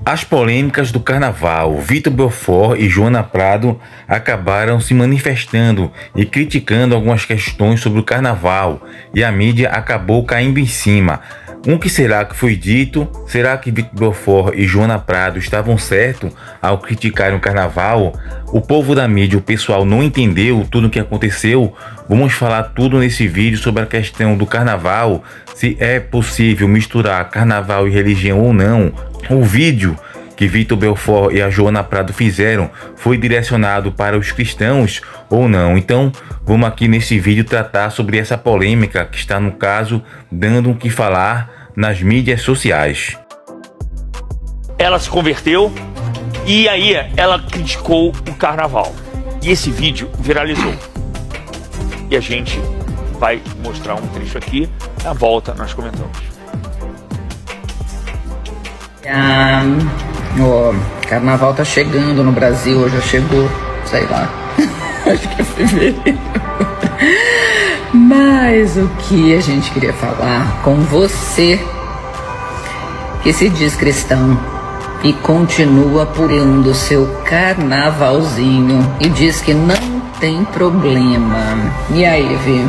As polêmicas do carnaval. Vitor Belfort e Joana Prado acabaram se manifestando e criticando algumas questões sobre o carnaval, e a mídia acabou caindo em cima. O que será que foi dito? Será que Vitor Belfort e Joana Prado estavam certos ao criticarem o carnaval? O povo da mídia, o pessoal não entendeu tudo o que aconteceu? Vamos falar tudo nesse vídeo sobre a questão do carnaval, se é possível misturar carnaval e religião ou não. O vídeo que Vitor Belfort e a Joana Prado fizeram foi direcionado para os cristãos ou não? Então vamos aqui nesse vídeo tratar sobre essa polêmica que está, no caso, dando o que falar nas mídias sociais. Ela se converteu e aí ela criticou o carnaval, e esse vídeo viralizou, e a gente vai mostrar um trecho aqui. Na volta nós comentamos. O carnaval tá chegando no Brasil, ou já chegou, sei lá, acho que é fevereiro. Mas o que a gente queria falar com você, que se diz cristão e continua pulando seu carnavalzinho e diz que não tem problema. E aí, Vi?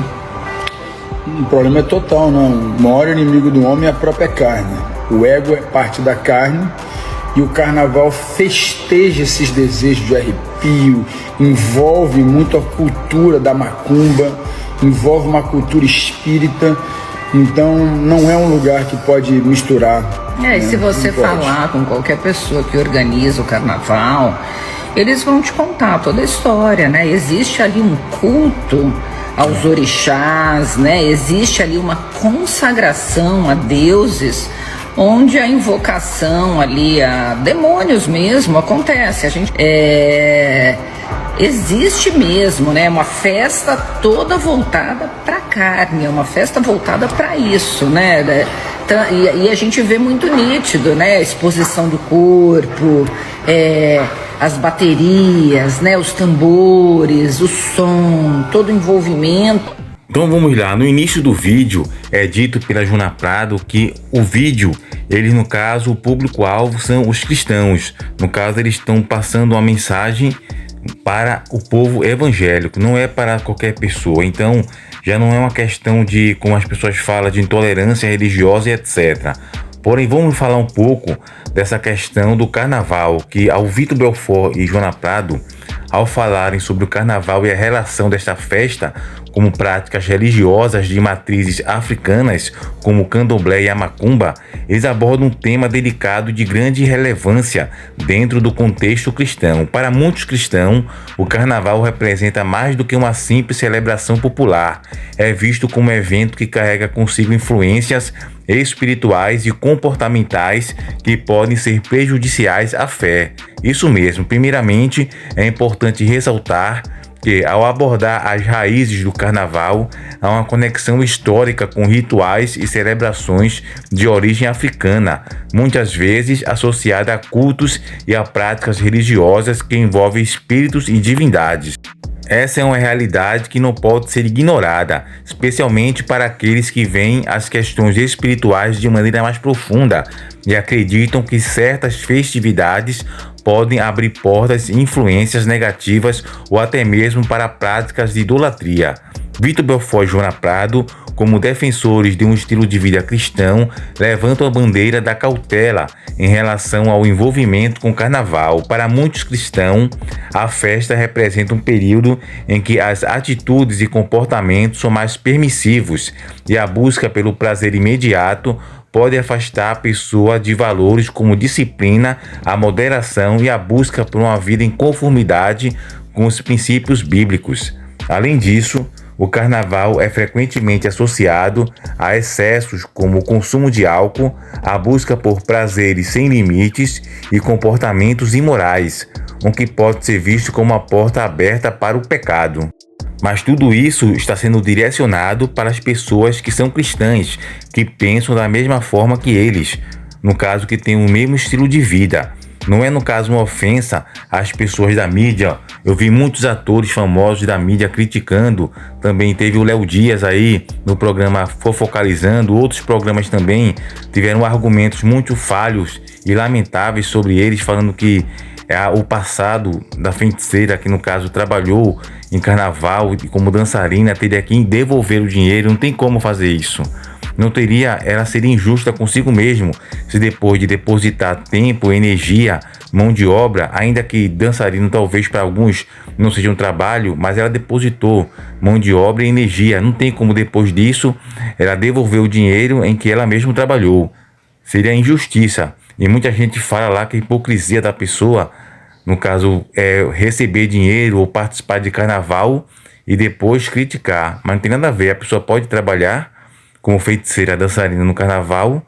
O problema é total, não. O maior inimigo do homem é a própria carne. O ego é parte da carne, e o carnaval festeja esses desejos de arrepio, envolve muito a cultura da macumba, envolve uma cultura espírita. Então não é um lugar que pode misturar. E se você falar com qualquer pessoa que organiza o carnaval, eles vão te contar toda a história, né? Existe ali um culto aos orixás, né? Existe ali uma consagração a deuses, onde a invocação ali a demônios mesmo acontece. A gente existe mesmo, né? Uma festa toda voltada para carne, é uma festa voltada para isso, né? E a gente vê muito nítido, né? A exposição do corpo, as baterias, né? Os tambores, o som, todo o envolvimento. Então vamos lá, no início do vídeo é dito pela Joana Prado que o vídeo, eles, no caso, o público-alvo são os cristãos. No caso, eles estão passando uma mensagem para o povo evangélico, não é para qualquer pessoa. Então já não é uma questão de, como as pessoas falam, de intolerância religiosa e etc. Porém, vamos falar um pouco dessa questão do carnaval, que ao Vitor Belfort e Joana Prado, ao falarem sobre o carnaval e a relação desta festa como práticas religiosas de matrizes africanas, como o candomblé e a macumba, eles abordam um tema delicado de grande relevância dentro do contexto cristão. Para muitos cristãos, o carnaval representa mais do que uma simples celebração popular. É visto como um evento que carrega consigo influências espirituais e comportamentais que podem ser prejudiciais à fé. Isso mesmo, primeiramente é importante ressaltar que, ao abordar as raízes do carnaval, há uma conexão histórica com rituais e celebrações de origem africana, muitas vezes associada a cultos e a práticas religiosas que envolvem espíritos e divindades. Essa é uma realidade que não pode ser ignorada, especialmente para aqueles que veem as questões espirituais de maneira mais profunda e acreditam que certas festividades podem abrir portas e influências negativas ou até mesmo para práticas de idolatria. Vitor Belfort e Joana Prado, como defensores de um estilo de vida cristão, levantam a bandeira da cautela em relação ao envolvimento com o carnaval. Para muitos cristãos, a festa representa um período em que as atitudes e comportamentos são mais permissivos, e a busca pelo prazer imediato pode afastar a pessoa de valores como disciplina, a moderação e a busca por uma vida em conformidade com os princípios bíblicos. Além disso, o carnaval é frequentemente associado a excessos como o consumo de álcool, a busca por prazeres sem limites e comportamentos imorais, o que pode ser visto como uma porta aberta para o pecado. Mas tudo isso está sendo direcionado para as pessoas que são cristãs, que pensam da mesma forma que eles, no caso que têm o mesmo estilo de vida. Não é, no caso, uma ofensa às pessoas da mídia. Eu vi muitos atores famosos da mídia criticando. Também teve o Léo Dias aí no programa Fofocalizando. Outros programas também tiveram argumentos muito falhos e lamentáveis sobre eles, falando que o passado da feiticeira, que no caso trabalhou em carnaval como dançarina, teria que devolver o dinheiro. Não tem como fazer isso. Não teria, ela seria injusta consigo mesmo se depois de depositar tempo, energia, mão de obra, ainda que dançarino talvez para alguns não seja um trabalho, mas ela depositou mão de obra e energia. Não tem como depois disso ela devolver o dinheiro em que ela mesma trabalhou. Seria injustiça. E muita gente fala lá que a hipocrisia da pessoa, no caso, é receber dinheiro ou participar de carnaval e depois criticar. Mas não tem nada a ver. A pessoa pode trabalhar como feiticeira, dançarina no carnaval,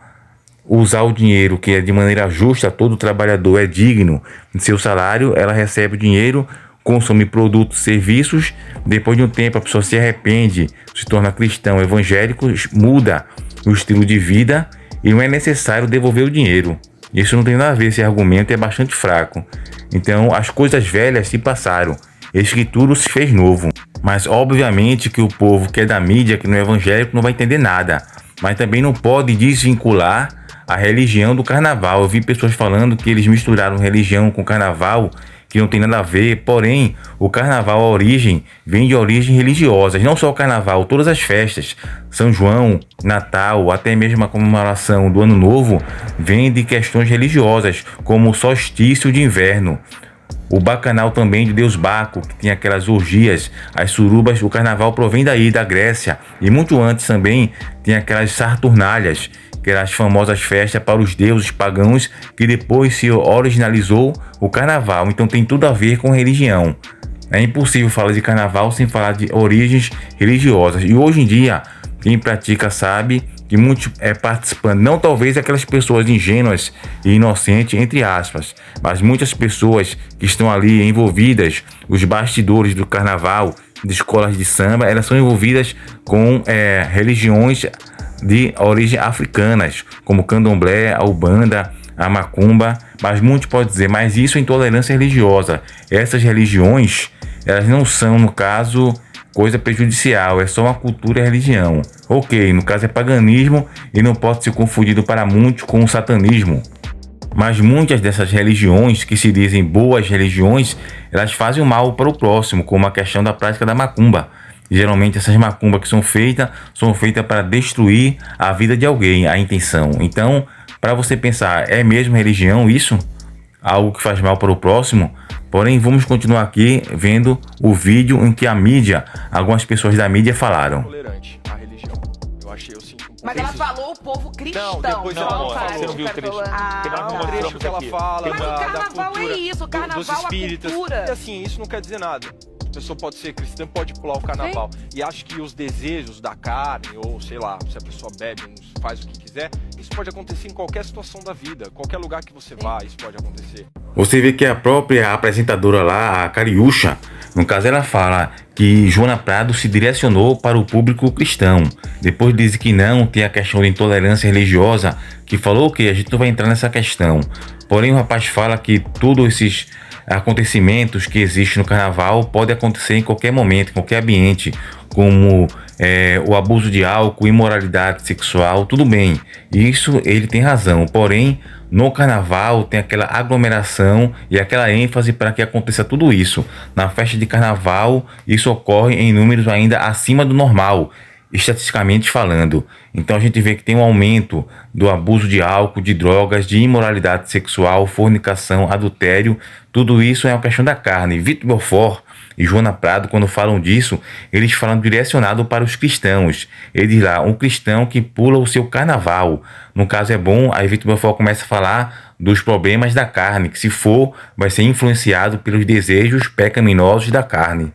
usar o dinheiro que é de maneira justa, todo trabalhador é digno de seu salário, ela recebe o dinheiro, consome produtos, serviços, depois de um tempo a pessoa se arrepende, se torna cristão, evangélico, muda o estilo de vida e não é necessário devolver o dinheiro. Isso não tem nada a ver, esse argumento é bastante fraco. Então as coisas velhas se passaram, eis que tudo se fez novo. Mas obviamente que o povo que é da mídia, que não é evangélico, não vai entender nada. Mas também não pode desvincular a religião do carnaval. Eu vi pessoas falando que eles misturaram religião com carnaval, que não tem nada a ver. Porém, o carnaval, a origem, vem de origens religiosas. Não só o carnaval, todas as festas, São João, Natal, até mesmo a comemoração do Ano Novo, vem de questões religiosas, como o solstício de inverno. O bacanal também de Deus Baco, que tinha aquelas orgias, as surubas, o carnaval provém daí, da Grécia. E muito antes também tinha aquelas Saturnalhas, que eram as famosas festas para os deuses pagãos, que depois se originalizou o carnaval. Então tem tudo a ver com religião. É impossível falar de carnaval sem falar de origens religiosas. E hoje em dia, quem pratica sabe que muitos participantes, não talvez aquelas pessoas ingênuas e inocentes, entre aspas, mas muitas pessoas que estão ali envolvidas, os bastidores do carnaval, de escolas de samba, elas são envolvidas com religiões de origem africanas, como candomblé, a ubanda, a macumba, mas muitos podem dizer, mas isso é intolerância religiosa. Essas religiões, elas não são, no caso, coisa prejudicial, é só uma cultura e religião. Ok, no caso é paganismo e não pode ser confundido para muitos com o satanismo. Mas muitas dessas religiões, que se dizem boas religiões, elas fazem o mal para o próximo, como a questão da prática da macumba. Geralmente essas macumbas que são feitas para destruir a vida de alguém, a intenção. Então, para você pensar, é mesmo religião isso? Algo que faz mal para o próximo? Porém, vamos continuar aqui vendo o vídeo em que a mídia, algumas pessoas da mídia falaram. Tolerante à religião. Eu achei, eu sinto um pouco. Mas ela falou o povo cristão. Não, depois ela Não, falou. você não viu o trecho. Ah, Que nós não O trecho mostramos que ela aqui. fala Mas o da carnaval cultura, é isso, o carnaval, dos a espíritas. cultura. E assim, isso não quer dizer nada. A pessoa pode ser cristã, pode pular o carnaval. E acho que os desejos da carne, ou sei lá, se a pessoa bebe, faz o que quiser, isso pode acontecer em qualquer situação da vida. Qualquer lugar que você vá, isso pode acontecer. Você vê que a própria apresentadora lá, a Cariúcha, no caso ela fala que Joana Prado se direcionou para o público cristão. Depois diz que não, tem a questão de intolerância religiosa, que falou que a gente não vai entrar nessa questão. Porém o rapaz fala que todos esses acontecimentos que existem no carnaval podem acontecer em qualquer momento, em qualquer ambiente, como o abuso de álcool, imoralidade sexual, tudo bem. Isso ele tem razão, porém no carnaval tem aquela aglomeração e aquela ênfase para que aconteça tudo isso. Na festa de carnaval isso ocorre em números ainda acima do normal, estatisticamente falando. Então a gente vê que tem um aumento do abuso de álcool, de drogas, de imoralidade sexual, fornicação, adultério. Tudo isso é uma questão da carne. Vitor Belfort e Joana Prado, quando falam disso, eles falam direcionado para os cristãos. Ele diz lá, um cristão que pula o seu carnaval. No caso é bom, aí Vitor Belfort começa a falar dos problemas da carne, que se for, vai ser influenciado pelos desejos pecaminosos da carne.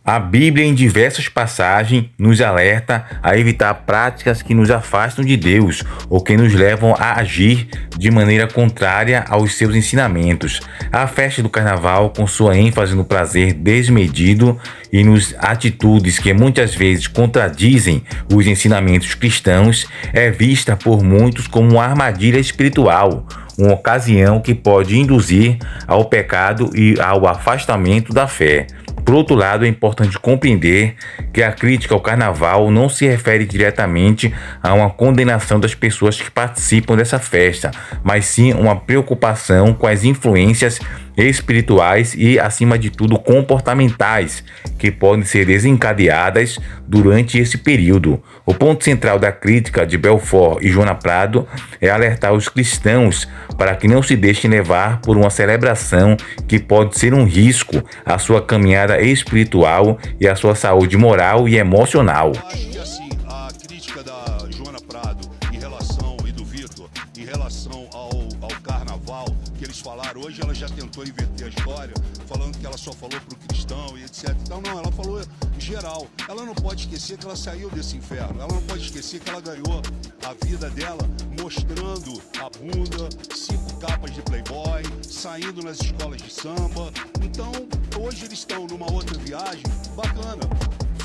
A Bíblia, em diversas passagens, nos alerta a evitar práticas que nos afastam de Deus ou que nos levam a agir de maneira contrária aos seus ensinamentos. A festa do carnaval, com sua ênfase no prazer desmedido e nas atitudes que muitas vezes contradizem os ensinamentos cristãos, é vista por muitos como uma armadilha espiritual, uma ocasião que pode induzir ao pecado e ao afastamento da fé. Por outro lado, é importante compreender que a crítica ao carnaval não se refere diretamente a uma condenação das pessoas que participam dessa festa, mas sim uma preocupação com as influências espirituais e, acima de tudo, comportamentais que podem ser desencadeadas durante esse período. O ponto central da crítica de Belfort e Joana Prado é alertar os cristãos para que não se deixem levar por uma celebração que pode ser um risco à sua caminhada espiritual e à sua saúde moral e emocional. Acho que assim, a crítica da Joana Prado em relação, e do Vitor, em relação ao carnaval que eles falaram, hoje ela já tentou inverter a história, falando que ela só falou pro cristão e etc. Então não, ela falou geral. Ela não pode esquecer que ela saiu desse inferno, ela não pode esquecer que ela ganhou a vida dela mostrando a bunda, 5 capas de Playboy, saindo nas escolas de samba. Então hoje eles estão numa outra viagem bacana,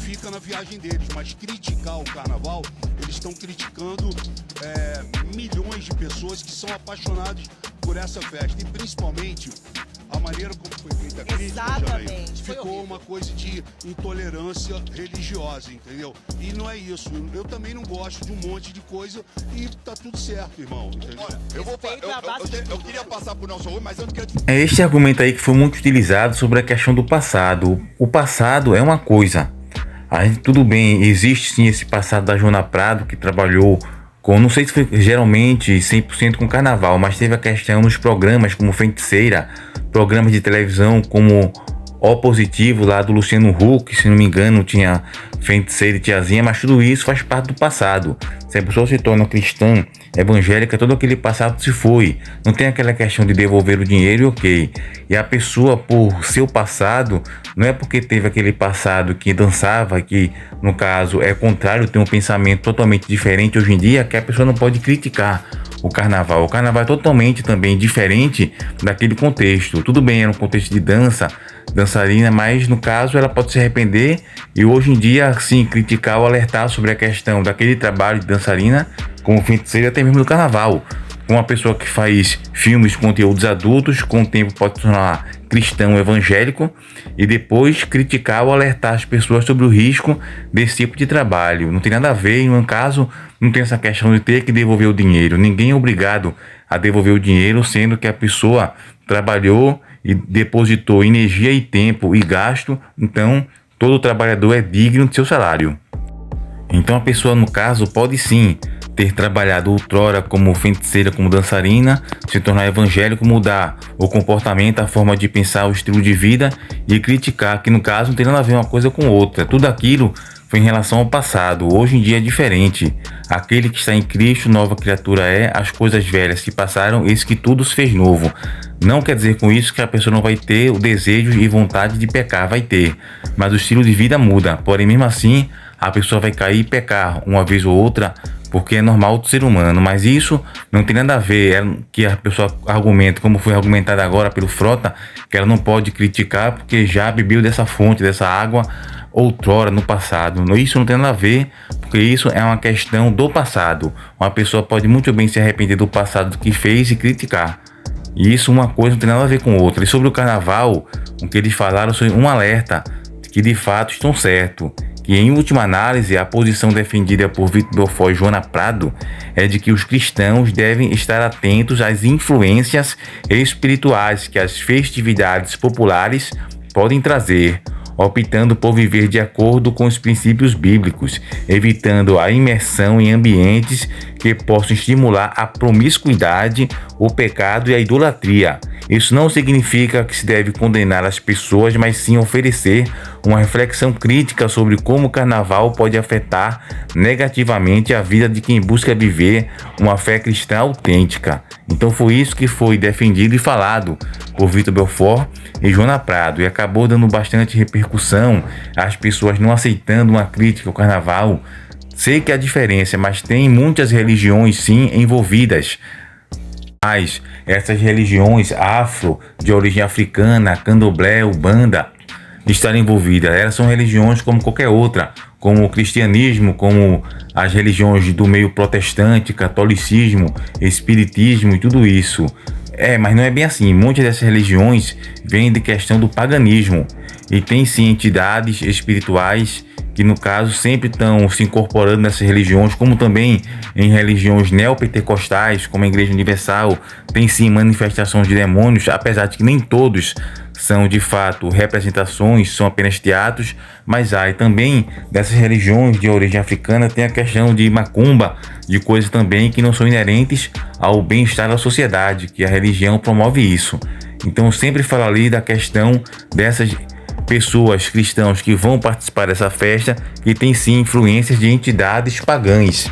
fica na viagem deles, mas criticar o carnaval, eles estão criticando milhões de pessoas que são apaixonadas por essa festa, e principalmente a maneira como foi feita a crítica. Exatamente. Ficou uma coisa de intolerância religiosa, entendeu? E não é isso. Eu também não gosto de um monte de coisa e tá tudo certo, irmão, entendeu? Olha, eu queria passar pro nosso mas eu não quero... É este argumento aí que foi muito utilizado sobre a questão do passado. O passado é uma coisa. Tudo bem, existe sim esse passado da Joana Prado, que trabalhou com, não sei se foi geralmente 100% com carnaval, mas teve a questão nos programas como Feiticeira, programas de televisão como O Positivo, lá do Luciano Huck, se não me engano, tinha Feiticeira e Tiazinha, mas tudo isso faz parte do passado. Se a pessoa se torna cristã, evangélica, todo aquele passado se foi. Não tem aquela questão de devolver o dinheiro e ok. E a pessoa, por seu passado, não é porque teve aquele passado que dançava, que no caso é contrário, tem um pensamento totalmente diferente hoje em dia, que a pessoa não pode criticar o carnaval. O carnaval é totalmente também diferente daquele contexto. Tudo bem, era um contexto de dançarina, mas no caso ela pode se arrepender e hoje em dia sim criticar ou alertar sobre a questão daquele trabalho de dançarina como feiticeira, até mesmo do carnaval. Uma pessoa que faz filmes, conteúdos adultos, com o tempo pode se tornar cristão evangélico e depois criticar ou alertar as pessoas sobre o risco desse tipo de trabalho. Não tem nada a ver, em um caso não tem essa questão de ter que devolver o dinheiro. Ninguém é obrigado a devolver o dinheiro, sendo que a pessoa trabalhou e depositou energia e tempo e gasto, então todo trabalhador é digno de seu salário. Então a pessoa, no caso, pode sim ter trabalhado outrora como feiticeira, como dançarina, se tornar evangélico, mudar o comportamento, a forma de pensar, o estilo de vida e criticar, que no caso não tem nada a ver uma coisa com outra. Tudo aquilo foi em relação ao passado, hoje em dia é diferente. Aquele que está em Cristo, nova criatura é, as coisas velhas se passaram, eis que tudo se fez novo. Não quer dizer com isso que a pessoa não vai ter o desejo e vontade de pecar, vai ter, mas o estilo de vida muda, porém mesmo assim a pessoa vai cair e pecar uma vez ou outra, porque é normal do ser humano, mas isso não tem nada a ver, que a pessoa argumenta, como foi argumentado agora pelo Frota, que ela não pode criticar porque já bebeu dessa fonte, dessa água, outrora, no passado. Isso não tem nada a ver, porque isso é uma questão do passado. Uma pessoa pode muito bem se arrepender do passado que fez e criticar. E isso uma coisa não tem nada a ver com outra. E sobre o carnaval, o que eles falaram foi um alerta, que de fato estão certos. Que em última análise, a posição defendida por Vitor Belfort e Joana Prado é de que os cristãos devem estar atentos às influências espirituais que as festividades populares podem trazer, optando por viver de acordo com os princípios bíblicos, evitando a imersão em ambientes que possam estimular a promiscuidade, o pecado e a idolatria. Isso não significa que se deve condenar as pessoas, mas sim oferecer uma reflexão crítica sobre como o carnaval pode afetar negativamente a vida de quem busca viver uma fé cristã autêntica. Então foi isso que foi defendido e falado por Vitor Belfort e Joana Prado, e acabou dando bastante repercussão, as pessoas não aceitando uma crítica ao carnaval. Sei que há diferença, mas tem muitas religiões sim envolvidas. Mas essas religiões afro, de origem africana, candomblé, ubanda, estarem envolvidas. Elas são religiões como qualquer outra, como o cristianismo, como as religiões do meio protestante, catolicismo, espiritismo e tudo isso. Mas não é bem assim. Muitas dessas religiões vêm de questão do paganismo. E tem sim entidades espirituais que no caso sempre estão se incorporando nessas religiões, como também em religiões neopentecostais, como a Igreja Universal, tem sim manifestações de demônios, apesar de que nem todos são de fato representações, são apenas teatros, mas há. E também dessas religiões de origem africana tem a questão de macumba, de coisas também que não são inerentes ao bem-estar da sociedade, que a religião promove isso. Então eu sempre falo ali da questão dessas pessoas cristãos que vão participar dessa festa, que tem sim influências de entidades pagãs.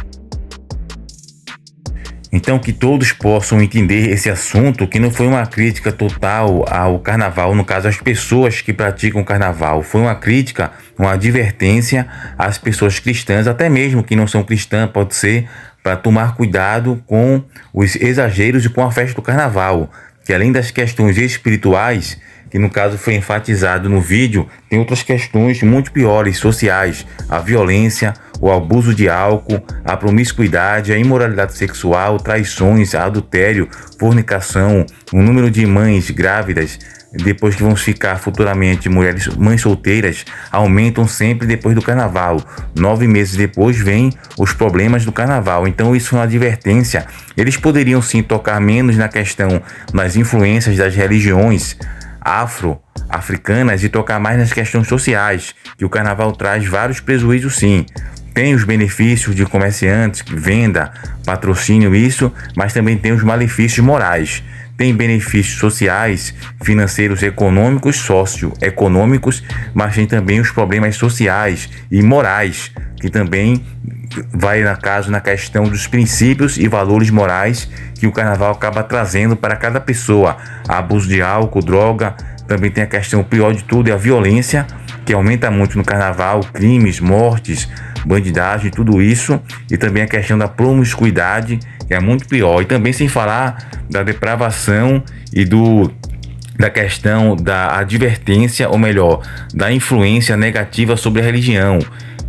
Então que todos possam entender esse assunto, que não foi uma crítica total ao carnaval, no caso às pessoas que praticam o carnaval, foi uma crítica, uma advertência às pessoas cristãs, até mesmo que não são cristãs, pode ser, para tomar cuidado com os exageros e com a festa do carnaval, que além das questões espirituais, que no caso foi enfatizado no vídeo, tem outras questões muito piores, sociais, a violência, o abuso de álcool, a promiscuidade, a imoralidade sexual, traições, adultério, fornicação, o número de mães grávidas, depois que vão ficar futuramente mães solteiras, aumentam sempre depois do carnaval. 9 meses depois vêm os problemas do carnaval. Então isso é uma advertência. Eles poderiam sim tocar menos na questão das influências das religiões afro-africanas e tocar mais nas questões sociais, que o carnaval traz vários prejuízos sim. Tem os benefícios de comerciantes, venda, patrocínio, isso, mas também tem os malefícios morais. Tem benefícios sociais, financeiros, econômicos, socioeconômicos, mas tem também os problemas sociais e morais, que também vai na questão dos princípios e valores morais que o carnaval acaba trazendo para cada pessoa. Abuso de álcool, droga, também tem a questão, o pior de tudo é a violência, que aumenta muito no carnaval, crimes, mortes, bandidagem, tudo isso, e também a questão da promiscuidade, que é muito pior, e também sem falar da depravação e da questão da advertência, ou melhor, da influência negativa sobre a religião,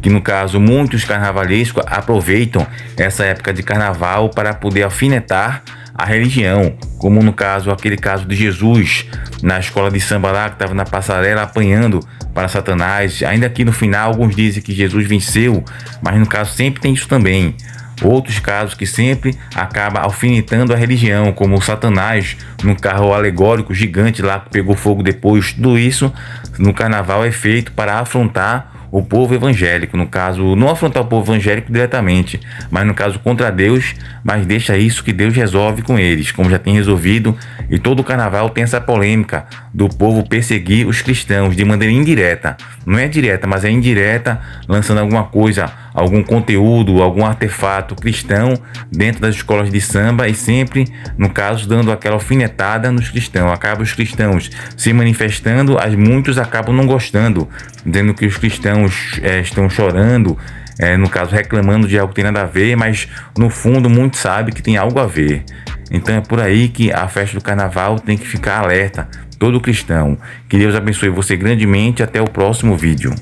que no caso muitos carnavalescos aproveitam essa época de carnaval para poder alfinetar a religião, como no caso, aquele caso de Jesus na escola de samba lá, que estava na passarela apanhando para Satanás, ainda que no final alguns dizem que Jesus venceu, mas no caso sempre tem isso também. Outros casos que sempre acaba alfinetando a religião, como o Satanás no carro alegórico gigante lá que pegou fogo depois. Tudo isso no carnaval é feito para afrontar o povo evangélico, no caso, não afrontar o povo evangélico diretamente, mas no caso contra Deus, mas deixa isso que Deus resolve com eles, como já tem resolvido, e todo o carnaval tem essa polêmica do povo perseguir os cristãos de maneira indireta, não é direta, mas é indireta, lançando alguma coisa, algum conteúdo, algum artefato cristão dentro das escolas de samba e sempre, no caso, dando aquela alfinetada nos cristãos. Acaba os cristãos se manifestando, muitos acabam não gostando, dizendo que os cristãos estão chorando, no caso reclamando de algo que tem nada a ver, mas no fundo muitos sabem que tem algo a ver. Então é por aí que a festa do carnaval tem que ficar alerta, todo cristão. Que Deus abençoe você grandemente, até o próximo vídeo.